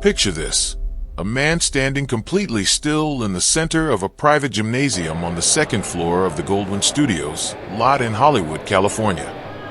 Picture this. A man standing completely still in the center of a private gymnasium on the second floor of the Goldwyn Studios lot in Hollywood, California.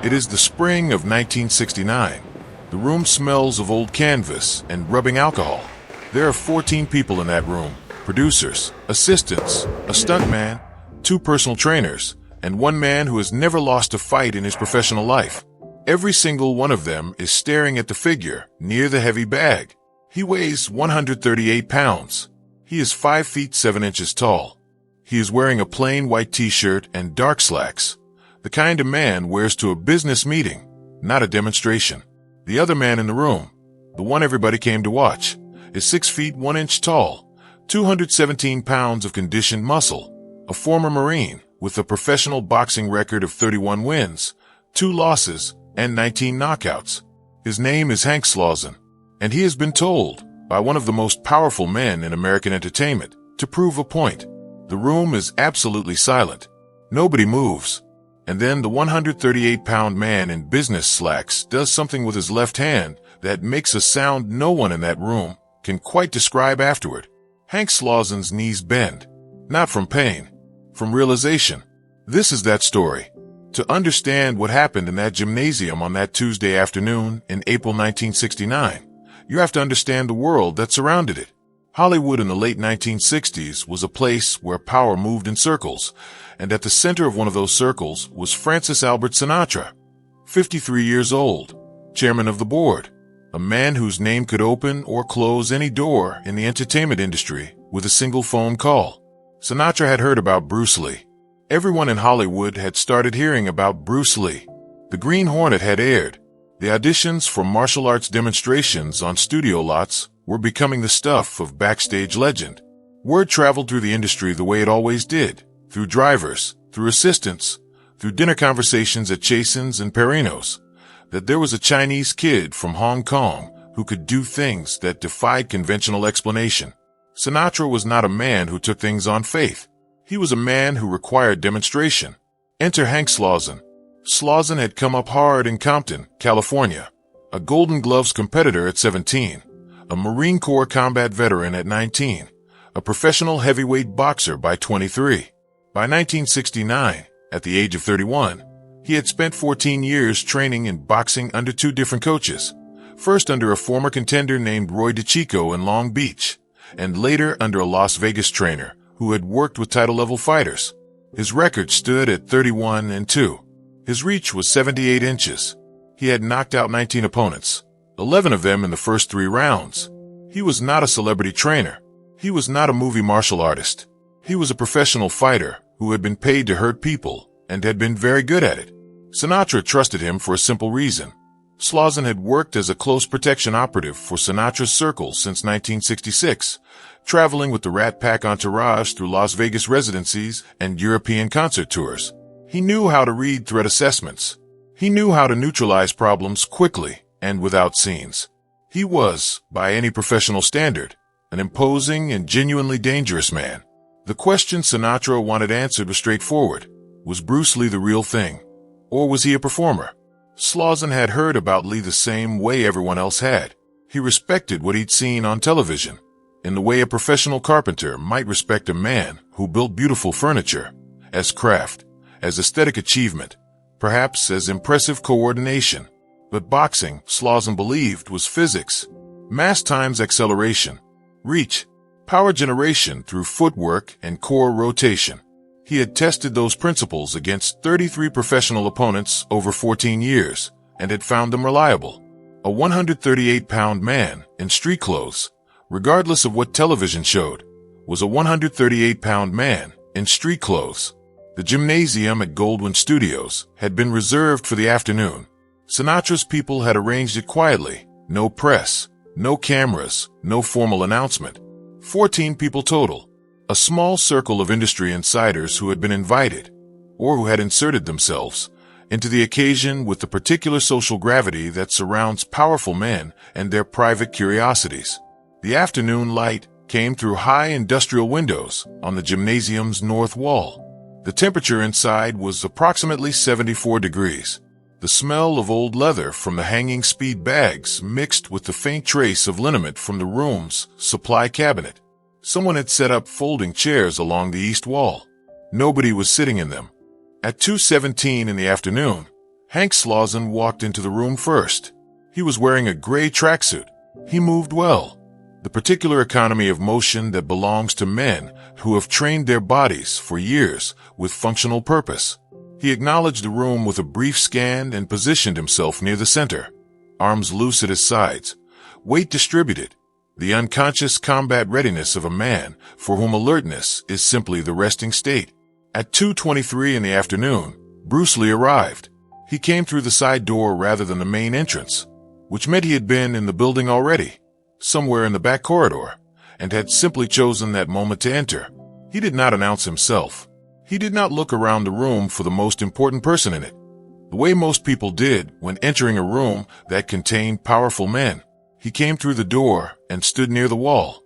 It is the spring of 1969. The room smells of old canvas and rubbing alcohol. There are 14 people in that room: producers, assistants, a stuntman, 2 personal trainers, and 1 man who has never lost a fight in his professional life. Every single one of them is staring at the figure near the heavy bag. He weighs 138 pounds. He is 5 feet 7 inches tall. He is wearing a plain white t-shirt and dark slacks, the kind a man wears to a business meeting, not a demonstration. The other man in the room, the one everybody came to watch, is 6 feet 1 inch tall, 217 pounds of conditioned muscle, a former Marine with a professional boxing record of 31 wins, 2 losses, and 19 knockouts. His name is Hank Slauson, and he has been told by one of the most powerful men in American entertainment to prove a point. The room is absolutely silent. Nobody moves. And then the 138-pound man in business slacks does something with his left hand that makes a sound no one in that room can quite describe afterward. Hank Slauson's knees bend, not from pain, from realization. This is that story. To understand what happened in that gymnasium on that Tuesday afternoon in April 1969, you have to understand the world that surrounded it. Hollywood in the late 1960s was a place where power moved in circles, and at the center of one of those circles was Francis Albert Sinatra, 53 years old, chairman of the board, a man whose name could open or close any door in the entertainment industry with a single phone call. Sinatra had heard about Bruce Lee. Everyone in Hollywood had started hearing about Bruce Lee. The Green Hornet had aired. The auditions for martial arts demonstrations on studio lots were becoming the stuff of backstage legend. Word traveled through the industry the way it always did, through drivers, through assistants, through dinner conversations at Chasen's and Perino's, that there was a Chinese kid from Hong Kong who could do things that defied conventional explanation. Sinatra was not a man who took things on faith. He was a man who required demonstration. Enter Hank Slauson. Slauson had come up hard in Compton, California, a Golden Gloves competitor at 17, a Marine Corps combat veteran at 19, a professional heavyweight boxer by 23. By 1969, at the age of 31, he had spent 14 years training in boxing under 2 different coaches, first under a former contender named Roy DeChico in Long Beach, and later under a Las Vegas trainer who had worked with title-level fighters. His record stood at 31-2. His reach was 78 inches. He had knocked out 19 opponents, 11 of them in the first 3 rounds. He was not a celebrity trainer. He was not a movie martial artist. He was a professional fighter who had been paid to hurt people and had been very good at it. Sinatra trusted him for a simple reason. Slauson had worked as a close protection operative for Sinatra's Circle since 1966, traveling with the Rat Pack entourage through Las Vegas residencies and European concert tours. He knew how to read threat assessments. He knew how to neutralize problems quickly and without scenes. He was, by any professional standard, an imposing and genuinely dangerous man. The question Sinatra wanted answered was straightforward. Was Bruce Lee the real thing? Or was he a performer? Slauson had heard about Lee the same way everyone else had. He respected what he'd seen on television, in the way a professional carpenter might respect a man who built beautiful furniture, as craft, as aesthetic achievement, perhaps as impressive coordination. But boxing, Slauson believed, was physics, mass times acceleration, reach, power generation through footwork and core rotation. He had tested those principles against 33 professional opponents over 14 years and had found them reliable. A 138-pound man in street clothes, regardless of what television showed, was a 138-pound man in street clothes. The gymnasium at Goldwyn Studios had been reserved for the afternoon. Sinatra's people had arranged it quietly. No press, no cameras, no formal announcement. 14 people total. A small circle of industry insiders who had been invited, or who had inserted themselves, into the occasion with the particular social gravity that surrounds powerful men and their private curiosities. The afternoon light came through high industrial windows on the gymnasium's north wall. The temperature inside was approximately 74 degrees. The smell of old leather from the hanging speed bags mixed with the faint trace of liniment from the room's supply cabinet. Someone had set up folding chairs along the east wall. Nobody was sitting in them. At 2:17 in the afternoon, Hank Slauson walked into the room first. He was wearing a gray tracksuit. He moved well, the particular economy of motion that belongs to men who have trained their bodies for years with functional purpose. He acknowledged the room with a brief scan and positioned himself near the center, arms loose at his sides, weight distributed, the unconscious combat readiness of a man for whom alertness is simply the resting state. At 2:23 in the afternoon, Bruce Lee arrived. He came through the side door rather than the main entrance, which meant he had been in the building already, somewhere in the back corridor, and had simply chosen that moment to enter. He did not announce himself. He did not look around the room for the most important person in it, the way most people did when entering a room that contained powerful men. He came through the door and stood near the wall,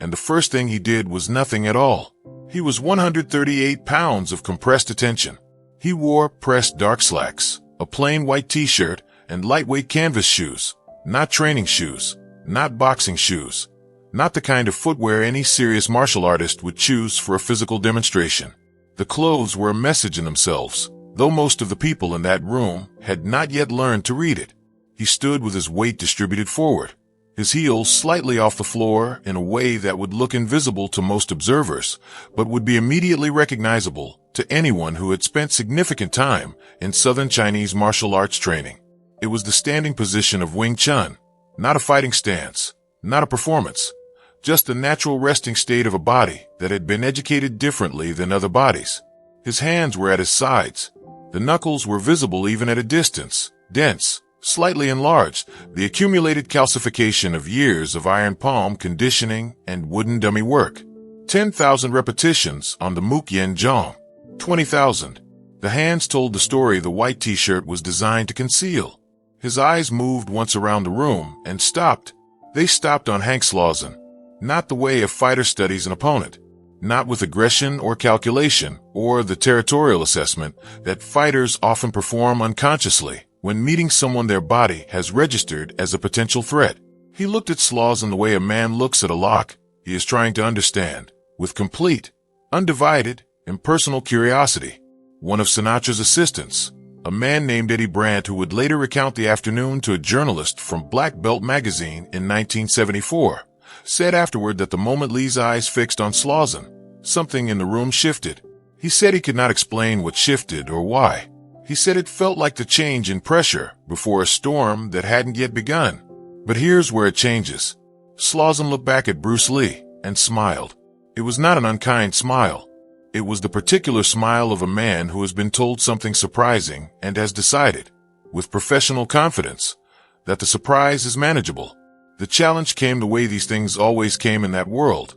and the first thing he did was nothing at all. He was 138 pounds of compressed attention. He wore pressed dark slacks, a plain white t-shirt, and lightweight canvas shoes, not training shoes, not boxing shoes, not the kind of footwear any serious martial artist would choose for a physical demonstration. The clothes were a message in themselves, though most of the people in that room had not yet learned to read it. He stood with his weight distributed forward, his heels slightly off the floor in a way that would look invisible to most observers, but would be immediately recognizable to anyone who had spent significant time in Southern Chinese martial arts training. It was the standing position of Wing Chun, not a fighting stance, not a performance, just the natural resting state of a body that had been educated differently than other bodies. His hands were at his sides. The knuckles were visible even at a distance, dense, slightly enlarged, the accumulated calcification of years of iron palm conditioning and wooden dummy work. 10,000 repetitions on the Muk Yen Zhong. 20,000. The hands told the story the white t-shirt was designed to conceal. His eyes moved once around the room and stopped. They stopped on Hank Slauson. Not the way a fighter studies an opponent, not with aggression or calculation or the territorial assessment that fighters often perform unconsciously when meeting someone their body has registered as a potential threat. He looked at Slauson the way a man looks at a lock he is trying to understand, with complete, undivided, impersonal curiosity. One of Sinatra's assistants, a man named Eddie Brandt, who would later recount the afternoon to a journalist from Black Belt magazine in 1974, said afterward that the moment Lee's eyes fixed on Slauson, something in the room shifted. He said he could not explain what shifted or why. He said it felt like the change in pressure before a storm that hadn't yet begun. But here's where it changes. Slauson looked back at Bruce Lee and smiled. It was not an unkind smile. It was the particular smile of a man who has been told something surprising and has decided, with professional confidence, that the surprise is manageable. The challenge came the way these things always came in that world,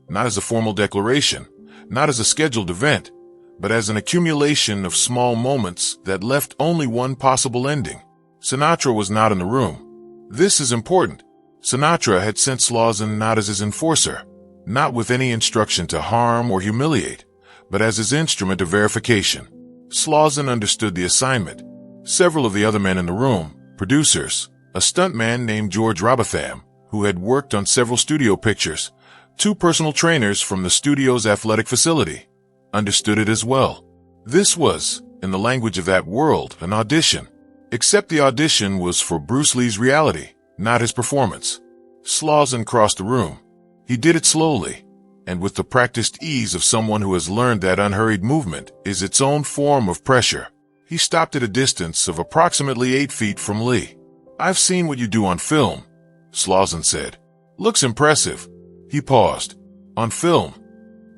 not as a formal declaration, not as a scheduled event, but as an accumulation of small moments that left only one possible ending. Sinatra was not in the room. This is important. Sinatra had sent Slauson not as his enforcer, not with any instruction to harm or humiliate, but as his instrument of verification. Slauson understood the assignment. Several of the other men in the room, producers, a stuntman named George Robotham, who had worked on several studio pictures, 2 personal trainers from the studio's athletic facility, understood it as well. This was, in the language of that world, an audition. Except the audition was for Bruce Lee's reality, not his performance. Slauson crossed the room. He did it slowly, and with the practiced ease of someone who has learned that unhurried movement is its own form of pressure. He stopped at a distance of approximately 8 feet from Lee. "I've seen what you do on film," Slauson said. "Looks impressive." He paused. "On film."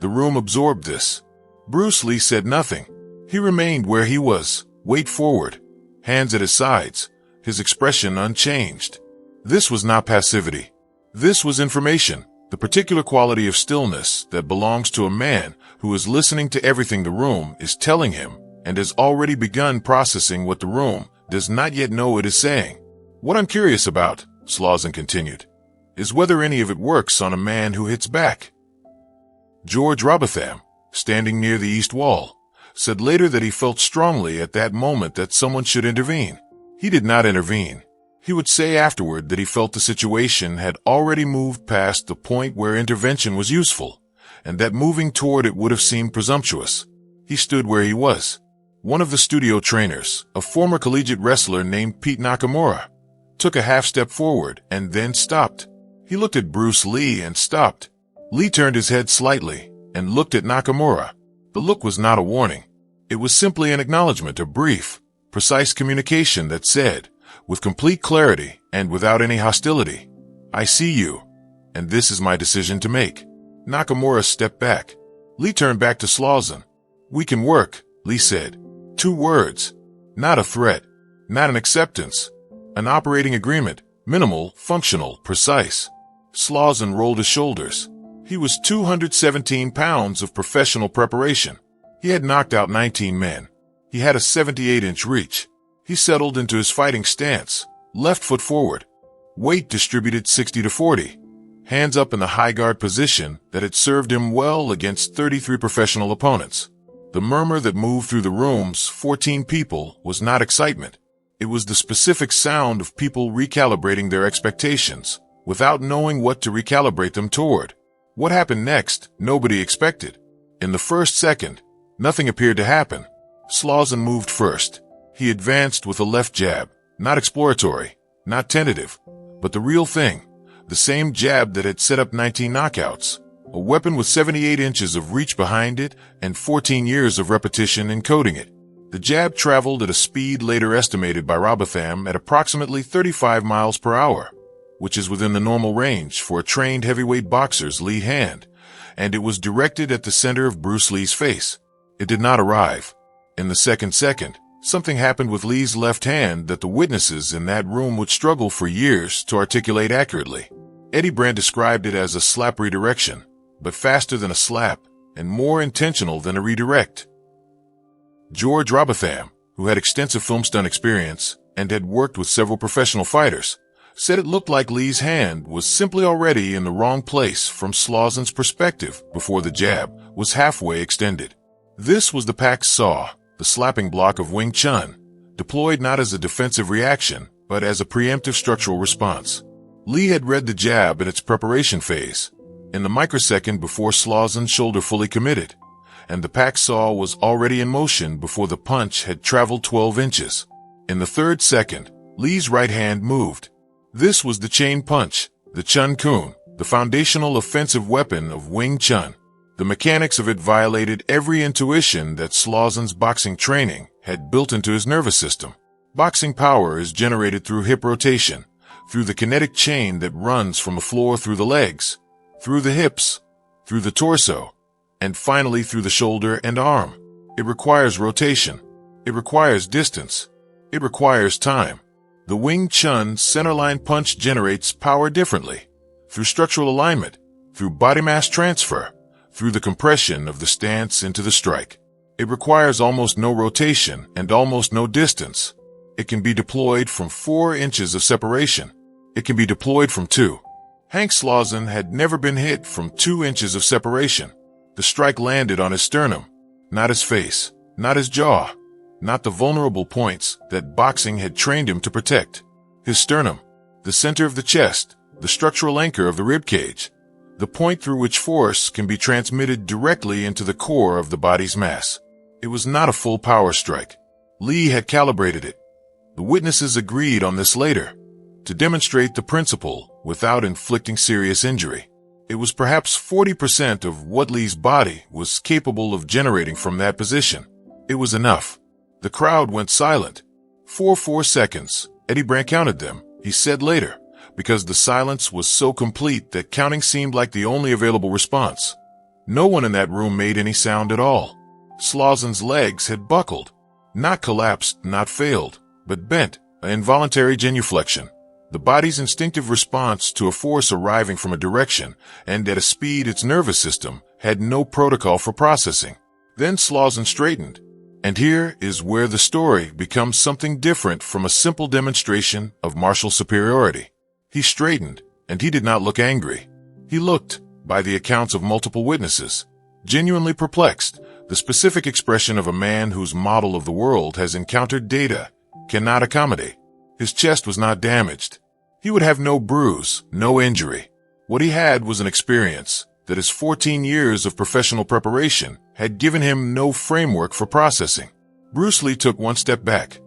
The room absorbed this. Bruce Lee said nothing. He remained where he was, weight forward, hands at his sides, his expression unchanged. This was not passivity. This was information, the particular quality of stillness that belongs to a man who is listening to everything the room is telling him and has already begun processing what the room does not yet know it is saying. "What I'm curious about," Slauson continued, "is whether any of it works on a man who hits back." George Robotham, standing near the east wall, said later that he felt strongly at that moment that someone should intervene. He did not intervene. He would say afterward that he felt the situation had already moved past the point where intervention was useful, and that moving toward it would have seemed presumptuous. He stood where he was. One of the studio trainers, a former collegiate wrestler named Pete Nakamura, took a half step forward and then stopped. He looked at Bruce Lee and stopped. Lee turned his head slightly and looked at Nakamura. The look was not a warning. It was simply an acknowledgement, a brief, precise communication that said, with complete clarity and without any hostility, "I see you, and this is my decision to make." Nakamura stepped back. Lee turned back to Slauson. "We can work," Lee said. 2 words. Not a threat. Not an acceptance. An operating agreement. Minimal, functional, precise. Slauson rolled his shoulders. He was 217 pounds of professional preparation. He had knocked out 19 men. He had a 78-inch reach. He settled into his fighting stance, left foot forward. Weight distributed 60-40. Hands up in the high guard position that had served him well against 33 professional opponents. The murmur that moved through the room's 14 people was not excitement. It was the specific sound of people recalibrating their expectations, without knowing what to recalibrate them toward. What happened next, nobody expected. In the first second, nothing appeared to happen. Slauson moved first. He advanced with a left jab, not exploratory, not tentative, but the real thing, the same jab that had set up 19 knockouts, a weapon with 78 inches of reach behind it and 14 years of repetition encoding it. The jab traveled at a speed later estimated by Robotham at approximately 35 miles per hour, which is within the normal range for a trained heavyweight boxer's lead hand, and it was directed at the center of Bruce Lee's face. It did not arrive. In the second, something happened with Lee's left hand that the witnesses in that room would struggle for years to articulate accurately. Eddie Brandt described it as a slap redirection, but faster than a slap and more intentional than a redirect. George Robotham, who had extensive film stunt experience and had worked with several professional fighters, said it looked like Lee's hand was simply already in the wrong place from Slauson's perspective before the jab was halfway extended. This was the Pak Saw, the slapping block of Wing Chun, deployed not as a defensive reaction, but as a preemptive structural response. Lee had read the jab in its preparation phase, in the microsecond before Slauson's shoulder fully committed, and the Pak Saw was already in motion before the punch had traveled 12 inches. In the third second, Lee's right hand moved. This was the chain punch, the Chun Kun, the foundational offensive weapon of Wing Chun. The mechanics of it violated every intuition that Slauson's boxing training had built into his nervous system. Boxing power is generated through hip rotation, through the kinetic chain that runs from the floor through the legs, through the hips, through the torso, and finally through the shoulder and arm. It requires rotation. It requires distance. It requires time. The Wing Chun centerline punch generates power differently, through structural alignment, through body mass transfer, through the compression of the stance into the strike. It requires almost no rotation and almost no distance. It can be deployed from 4 inches of separation. It can be deployed from 2. Hank Slauson had never been hit from 2 inches of separation. The strike landed on his sternum, not his face, not his jaw, not the vulnerable points that boxing had trained him to protect. His sternum, the center of the chest, the structural anchor of the rib cage, the point through which force can be transmitted directly into the core of the body's mass. It was not a full power strike. Lee had calibrated it. The witnesses agreed on this later, to demonstrate the principle without inflicting serious injury. It was perhaps 40% of what Lee's body was capable of generating from that position. It was enough. The crowd went silent. 4 seconds. Eddie Brandt counted them, he said later, because the silence was so complete that counting seemed like the only available response. No one in that room made any sound at all. Slauson's legs had buckled, not collapsed, not failed, but bent, an involuntary genuflection. The body's instinctive response to a force arriving from a direction and at a speed its nervous system had no protocol for processing. Then Slauson straightened. And here is where the story becomes something different from a simple demonstration of martial superiority. He straightened, and he did not look angry. He looked, by the accounts of multiple witnesses, genuinely perplexed, the specific expression of a man whose model of the world has encountered data cannot accommodate. His chest was not damaged. He would have no bruise, no injury. What he had was an experience that his 14 years of professional preparation had given him no framework for processing. Bruce Lee took one step back.